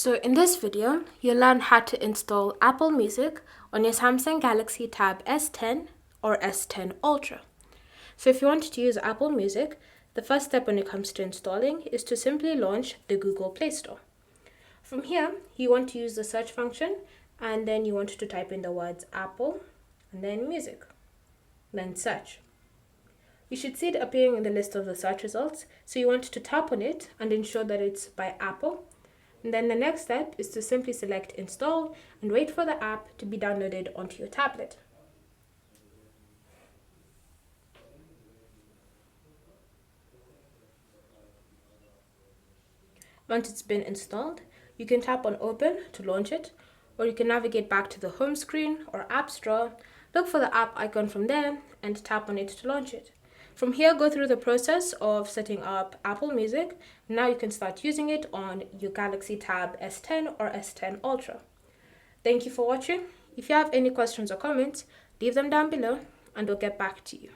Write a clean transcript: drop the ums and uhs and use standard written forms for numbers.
So in this video, you'll learn how to install Apple Music on your Samsung Galaxy Tab S10 or S10 Ultra. So if you want to use Apple Music, the first step when it comes to installing is to simply launch the Google Play Store. From here, you want to use the search function, and then you want to type in the words Apple and then Music, then search. You should see it appearing in the list of the search results, so you want to tap on it and ensure that it's by Apple. And then the next step is to simply select install and wait for the app to be downloaded onto your tablet. Once it's been installed, you can tap on open to launch it, or you can navigate back to the home screen or app store, look for the app icon from there and tap on it to launch it. From here, go through the process of setting up Apple Music. Now you can start using it on your Galaxy Tab S10 or S10 Ultra. Thank you for watching. If you have any questions or comments, leave them down below and we'll get back to you.